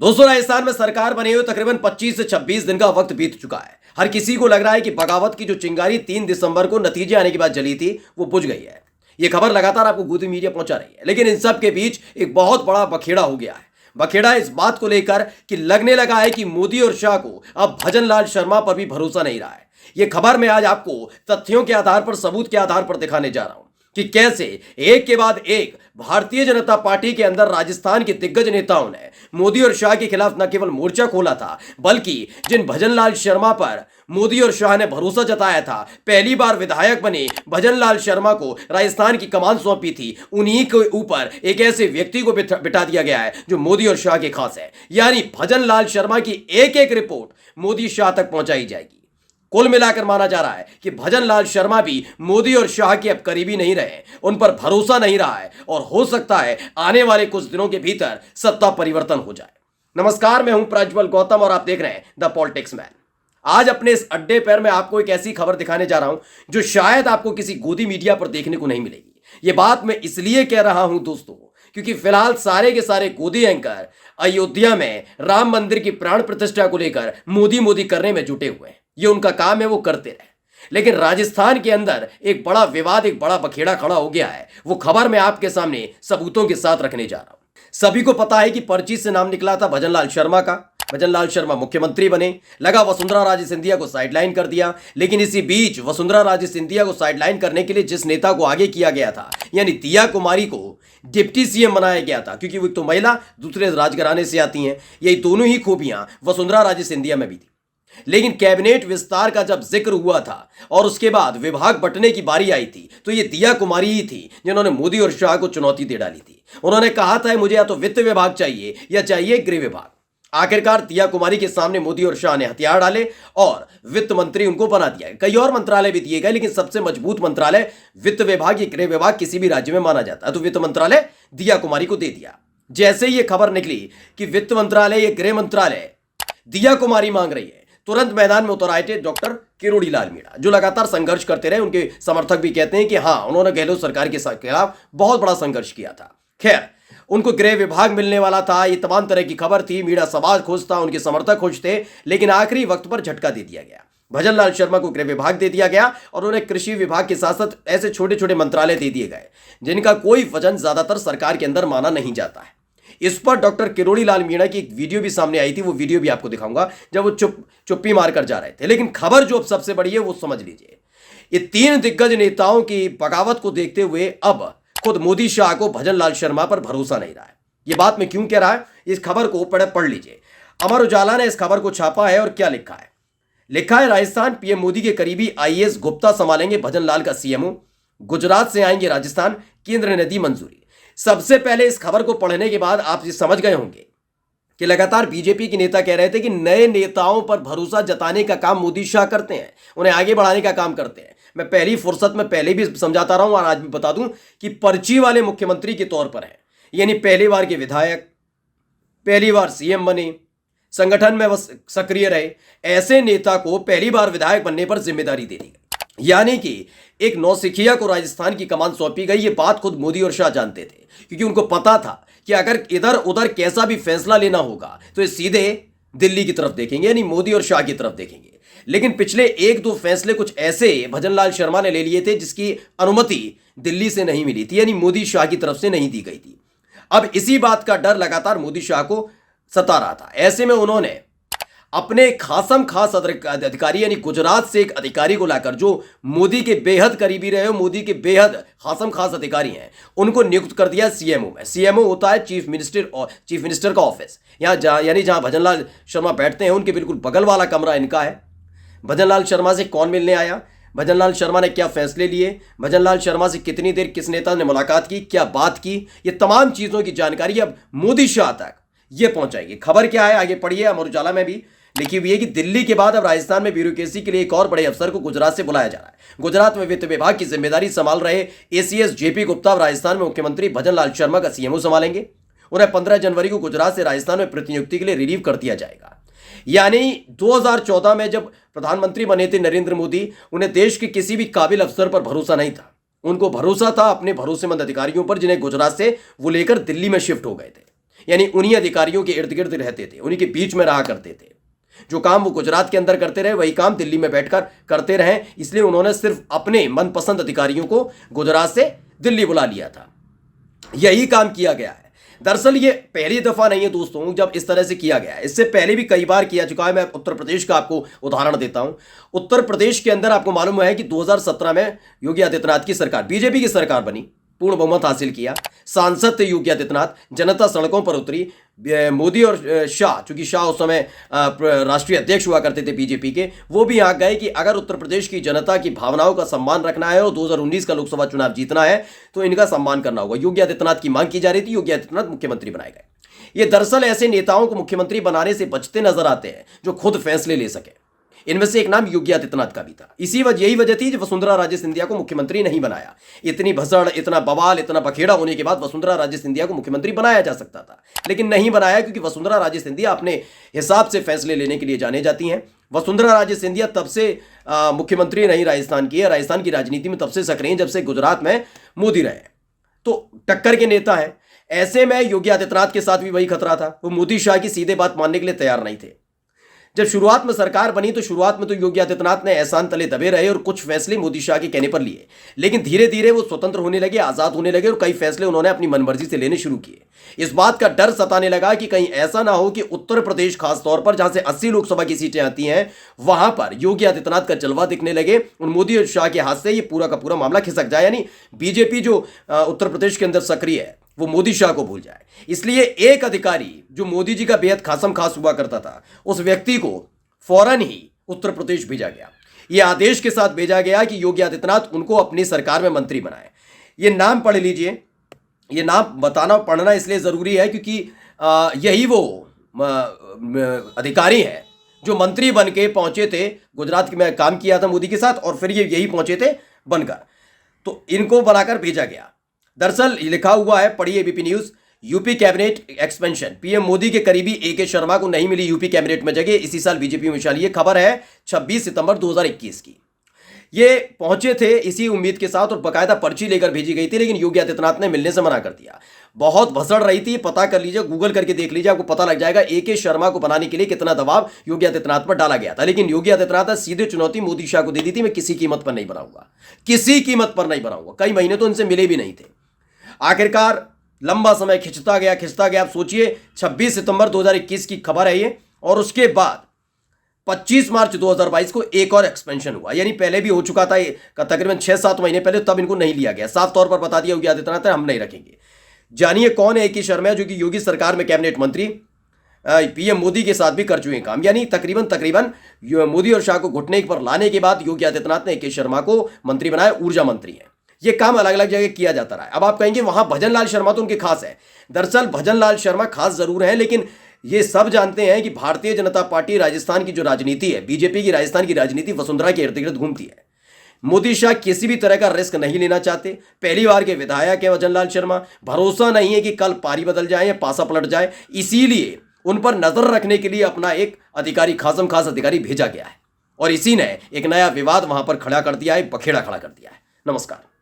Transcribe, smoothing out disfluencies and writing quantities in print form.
दोस्तों, राजस्थान में सरकार बने हुए तकरीबन 25 से 26 दिन का वक्त बीत चुका है। हर किसी को लग रहा है कि बगावत की जो चिंगारी 3 दिसंबर को नतीजे आने के बाद जली थी वो बुझ गई है। ये खबर लगातार आपको गोदी मीडिया पहुंचा रही है, लेकिन इन सब के बीच एक बहुत बड़ा बखेड़ा हो गया है। बखेड़ा इस बात को लेकर कि लगने लगा है कि मोदी और शाह को अब भजन लाल शर्मा पर भी भरोसा नहीं रहा है। ये खबर मैं आज आपको तथ्यों के आधार पर, सबूत के आधार पर दिखाने जा रहा हूं कि कैसे एक के बाद एक भारतीय जनता पार्टी के अंदर राजस्थान के दिग्गज नेताओं ने मोदी और शाह के खिलाफ न केवल मोर्चा खोला था, बल्कि जिन भजनलाल शर्मा पर मोदी और शाह ने भरोसा जताया था, पहली बार विधायक बने भजनलाल शर्मा को राजस्थान की कमान सौंपी थी, उन्हीं के ऊपर एक ऐसे व्यक्ति को बिठा दिया गया है जो मोदी और शाह के खास है। यानी भजनलाल शर्मा की एक एक रिपोर्ट मोदी शाह तक पहुंचाई जाएगी। कुल मिलाकर माना जा रहा है कि भजनलाल शर्मा भी मोदी और शाह के अब करीबी नहीं रहे, उन पर भरोसा नहीं रहा है और हो सकता है आने वाले कुछ दिनों के भीतर सत्ता परिवर्तन हो जाए। नमस्कार, मैं हूं प्रज्वल गौतम और आप देख रहे हैं द पॉलिटिक्स मैन। आज अपने इस अड्डे पर मैं आपको एक ऐसी खबर दिखाने जा रहा हूं जो शायद आपको किसी गोदी मीडिया पर देखने को नहीं मिलेगी। यह बात मैं इसलिए कह रहा हूं दोस्तों, क्योंकि फिलहाल सारे के सारे गोदी एंकर अयोध्या में राम मंदिर की प्राण प्रतिष्ठा को लेकर मोदी मोदी करने में जुटे हुए हैं। ये उनका काम है, वो करते रहे। लेकिन राजस्थान के अंदर एक बड़ा विवाद, एक बड़ा बखेड़ा खड़ा हो गया है। वो खबर मैं आपके सामने सबूतों के साथ रखने जा रहा हूं। सभी को पता है कि पर्ची से नाम निकला था भजनलाल शर्मा का। भजनलाल शर्मा मुख्यमंत्री बने, लगा वसुंधरा राजे सिंधिया को साइडलाइन कर दिया। लेकिन इसी बीच वसुंधरा राजे सिंधिया को साइडलाइन करने के लिए जिस नेता को आगे किया गया था, यानी दिया कुमारी को डिप्टी सीएम बनाया गया था, क्योंकि वो एक तो महिला, दूसरे राजघराने से आती हैं। यही दोनों ही खूबियां वसुंधरा राजे सिंधिया में भी थी। लेकिन कैबिनेट विस्तार का जब जिक्र हुआ था और उसके बाद विभाग बंटने की बारी आई थी, तो ये दिया कुमारी ही थी जिन्होंने मोदी और शाह को चुनौती दे डाली थी। उन्होंने कहा था मुझे या तो वित्त विभाग चाहिए या चाहिए गृह विभाग। आखिरकार दिया कुमारी के सामने मोदी और शाह ने हथियार डाले और वित्त मंत्री उनको बना दिया। कई और मंत्रालय भी दिए गए, लेकिन सबसे मजबूत मंत्रालय वित्त विभाग या गृह विभाग किसी भी राज्य में माना जाता है, तो वित्त मंत्रालय दिया कुमारी को दे दिया। जैसे ही यह खबर निकली कि वित्त मंत्रालय या गृह मंत्रालय दिया कुमारी मांग रही है, तुरंत मैदान में उतर आए थे डॉक्टर किरोड़ी लाल मीणा, जो लगातार संघर्ष करते रहे। उनके समर्थक भी कहते हैं कि हाँ, उन्होंने गहलोत सरकार के खिलाफ बहुत बड़ा संघर्ष किया था। खैर, उनको गृह विभाग मिलने वाला था, ये तमाम तरह की खबर थी। मीणा सवाल खुश था, उनके समर्थक खुश थे, लेकिन आखिरी वक्त पर झटका दे दिया गया। भजनलाल शर्मा को गृह विभाग दे दिया गया और उन्हें कृषि विभाग के साथ साथ ऐसे छोटे छोटे मंत्रालय दे दिए गए जिनका कोई वजन ज्यादातर सरकार के अंदर माना नहीं जाता है। इस पर डॉक्टर किरोड़ी लाल मीणा की एक वीडियो भी सामने आई थी, वो वीडियो भी आपको दिखाऊंगा जब वो चुप्पी मारकर जा रहे थे। लेकिन खबर जो अब सबसे बड़ी है वो समझ लीजिए, ये तीन दिग्गज नेताओं की बगावत को देखते हुए अब खुद मोदी शाह को भजनलाल शर्मा पर भरोसा नहीं रहा है। ये बात मैं क्यों कह रहा है, इस खबर को पढ़ लीजिए। अमर उजाला ने इस खबर को छापा है और क्या लिखा है, राजस्थान पीएम मोदी के करीबी आईएएस गुप्ता संभालेंगे भजनलाल का सीएमओ, गुजरात से आएंगे राजस्थान, केंद्र ने दी मंजूरी। सबसे पहले इस खबर को पढ़ने के बाद आप ये समझ गए होंगे कि लगातार बीजेपी के नेता कह रहे थे कि नए नेताओं पर भरोसा जताने का काम मोदी शाह करते हैं, उन्हें आगे बढ़ाने का काम करते हैं। मैं पहली फुर्सत में पहले भी समझाता रहा हूं और आज भी बता दूं कि पर्ची वाले मुख्यमंत्री के तौर पर है, यानी पहली बार के विधायक, पहली बार सीएम बने, संगठन में बस सक्रिय रहे, ऐसे नेता को पहली बार विधायक बनने पर जिम्मेदारी दे दी गई। यानी कि एक नौसिखिया को राजस्थान की कमान सौंपी गई। ये बात खुद मोदी और शाह जानते थे, क्योंकि उनको पता था कि अगर इधर उधर कैसा भी फैसला लेना होगा तो ये सीधे दिल्ली की तरफ देखेंगे, यानी मोदी और शाह की तरफ देखेंगे। लेकिन पिछले एक दो फैसले कुछ ऐसे भजनलाल शर्मा ने ले लिए थे जिसकी अनुमति दिल्ली से नहीं मिली थी, यानी मोदी शाह की तरफ से नहीं दी गई थी। अब इसी बात का डर लगातार मोदी शाह को सता रहा था। ऐसे में उन्होंने अपने खासम खास अधिकारी, यानी गुजरात से एक अधिकारी को लाकर, जो मोदी के बेहद करीबी रहे, मोदी के बेहद खासम खास अधिकारी हैं, उनको नियुक्त कर दिया सीएमओ में। सीएमओ होता है चीफ मिनिस्टर का ऑफिस। यानी जहां भजनलाल शर्मा बैठते हैं उनके बिल्कुल बगल वाला कमरा इनका है। भजनलाल शर्मा से कौन मिलने आया, भजनलाल शर्मा ने क्या फैसले लिए, भजनलाल शर्मा से कितनी देर किस नेता ने मुलाकात की, क्या बात की, ये तमाम चीजों की जानकारी अब मोदी शाह तक ये पहुंचाएगी। खबर क्या है आगे पढ़िए। अमर उजाला में भी लिखी हुई है कि दिल्ली के बाद अब राजस्थान में ब्यूरोक्रेसी के लिए एक और बड़े अफसर को गुजरात से बुलाया जा रहा है। गुजरात में वित्त विभाग की जिम्मेदारी संभाल रहे एसीएस जेपी गुप्ता राजस्थान में मुख्यमंत्री भजनलाल शर्मा का सीएमओ संभालेंगे। उन्हें 15 जनवरी को गुजरात से राजस्थान में प्रतिनियुक्ति के लिए रिलीव कर दिया जाएगा। यानी 2014 में जब प्रधानमंत्री बने थे नरेंद्र मोदी, उन्हें देश के किसी भी काबिल अफसर पर भरोसा नहीं था। उनको भरोसा था अपने भरोसेमंद अधिकारियों पर, जिन्हें गुजरात से वो लेकर दिल्ली में शिफ्ट हो गए थे। यानी उन्हीं अधिकारियों के इर्द गिर्द रहते थे, उन्हीं के बीच में रहा करते थे। जो काम वो गुजरात के अंदर करते रहे वही काम दिल्ली में बैठकर करते रहे, इसलिए उन्होंने सिर्फ अपने मनपसंद अधिकारियों को गुजरात से दिल्ली बुला लिया था। यही काम किया गया है। दरअसल ये पहली दफा नहीं है दोस्तों जब इस तरह से किया गया है, इससे पहले भी कई बार किया चुका है। मैं उत्तर प्रदेश का आपको उदाहरण देता हूं। उत्तर प्रदेश के अंदर आपको मालूम है कि 2017 में योगी आदित्यनाथ की सरकार, बीजेपी की सरकार बनी, पूर्ण बहुमत हासिल किया, सांसद थे योगी आदित्यनाथ, जनता सड़कों पर उतरी। मोदी और शाह, चूंकि शाह उस समय राष्ट्रीय अध्यक्ष हुआ करते थे बीजेपी के, वो भी यहाँ गए कि अगर उत्तर प्रदेश की जनता की भावनाओं का सम्मान रखना है और 2019 का लोकसभा चुनाव जीतना है तो इनका सम्मान करना होगा। योगी आदित्यनाथ की मांग की जा रही थी, योगी आदित्यनाथ मुख्यमंत्री बनाए गए। ये दरअसल ऐसे नेताओं को मुख्यमंत्री बनाने से बचते नजर आते हैं जो खुद फैसले ले सके। इनमें से एक नाम योगी आदित्यनाथ का भी था। यही वजह थी जो वसुंधरा राजे सिंधिया को मुख्यमंत्री नहीं बनाया। इतनी भसड़, इतना बवाल, इतना बखेड़ा होने के बाद वसुंधरा राजे सिंधिया को मुख्यमंत्री बनाया जा सकता था, लेकिन नहीं बनाया, क्योंकि वसुंधरा राजे सिंधिया अपने हिसाब से फैसले लेने के लिए जाने जाती हैं। वसुंधरा राजे सिंधिया तब से मुख्यमंत्री नहीं राजस्थान की है, राजस्थान की राजनीति में तब से सक्रिय जब से गुजरात में मोदी रहे, तो टक्कर के नेता हैं। ऐसे में योगी आदित्यनाथ के साथ भी वही खतरा था, वो मोदी शाह की सीधे बात मानने के लिए तैयार नहीं थे। जब शुरुआत में सरकार बनी तो शुरुआत में तो योगी आदित्यनाथ ने एहसान तले दबे रहे और कुछ फैसले मोदी शाह के कहने पर लिए, लेकिन धीरे धीरे वो स्वतंत्र होने लगे, आजाद होने लगे और कई फैसले उन्होंने अपनी मनमर्जी से लेने शुरू किए। इस बात का डर सताने लगा कि कहीं ऐसा ना हो कि उत्तर प्रदेश खासतौर पर जहां से 80 लोकसभा की सीटें आती हैं वहां पर योगी आदित्यनाथ का जलवा दिखने लगे और मोदी और शाह के हाथ से ये पूरा का पूरा मामला खिसक जाए, यानी बीजेपी जो उत्तर प्रदेश के अंदर सक्रिय है वो मोदी शाह को भूल जाए। इसलिए एक अधिकारी जो मोदी जी का बेहद खासम खास हुआ करता था, उस व्यक्ति को फौरन ही उत्तर प्रदेश भेजा गया। यह आदेश के साथ भेजा गया कि योगी आदित्यनाथ उनको अपनी सरकार में मंत्री बनाए। ये नाम पढ़ लीजिए, ये नाम बताना पढ़ना इसलिए जरूरी है क्योंकि यही वो अधिकारी है जो मंत्री बन के पहुंचे थे, गुजरात में काम किया था मोदी के साथ और फिर ये यही पहुंचे थे बनकर, तो इनको बनाकर भेजा गया। दरअसल लिखा हुआ है, पढ़िए ABP news, UP cabinet expansion, PM Modi के करीबी एके शर्मा को नहीं मिली यूपी कैबिनेट में जगह, इसी साल बीजेपी में शामिल। ये खबर है 26 सितंबर 2021 की। ये पहुंचे थे इसी उम्मीद के साथ और बकायदा पर्ची लेकर भेजी गई थी, लेकिन योगी आदित्यनाथ ने मिलने से मना कर दिया। बहुत भसड़ रही थी, पता कर लीजिए, गूगल करके देख लीजिए, आपको पता लग जाएगा एके शर्मा को बनाने के लिए कितना दबाव योगी आदित्यनाथ पर डाला गया था। लेकिन योगी आदित्यनाथ ने सीधे चुनौती मोदी शाह को दे दी थी, मैं किसी कीमत पर नहीं बनाऊंगा, किसी कीमत पर नहीं बनाऊंगा। कई महीने तो उनसे मिले भी नहीं थे। आखिरकार लंबा समय खिंचता गया। आप सोचिए 26 सितंबर 2021 की खबर है ये, और उसके बाद 25 मार्च 2022 को एक और एक्सपेंशन हुआ, यानी पहले भी हो चुका था तकरीबन 6-7 महीने पहले, तब इनको नहीं लिया गया। साफ तौर पर बता दिया योगी आदित्यनाथ हम नहीं रखेंगे। जानिए कौन है एके शर्मा, जो कि योगी सरकार में कैबिनेट मंत्री, पीएम मोदी के साथ भी कर चुके काम, यानी तकरीबन मोदी और शाह को घुटने पर लाने के बाद योगी आदित्यनाथ ने एके शर्मा को मंत्री बनाया, ऊर्जा मंत्री है। ये काम अलग अलग जगह किया जाता रहा है। अब आप कहेंगे वहां भजनलाल शर्मा तो उनके खास है। दरअसल भजनलाल शर्मा खास जरूर है, लेकिन ये सब जानते हैं कि भारतीय जनता पार्टी राजस्थान की जो राजनीति है, बीजेपी की राजस्थान की राजनीति वसुंधरा के इर्द गिर्द घूमती है। मोदी शाह किसी भी तरह का रिस्क नहीं लेना चाहते। पहली बार के विधायक है भजनलाल शर्मा, भरोसा नहीं है कि कल पारी बदल जाए या पासा पलट जाए, इसीलिए उन पर नजर रखने के लिए अपना एक अधिकारी, खासम खास अधिकारी भेजा गया है और इसी ने एक नया विवाद वहां पर खड़ा कर दिया है, बखेड़ा खड़ा कर दिया है। नमस्कार।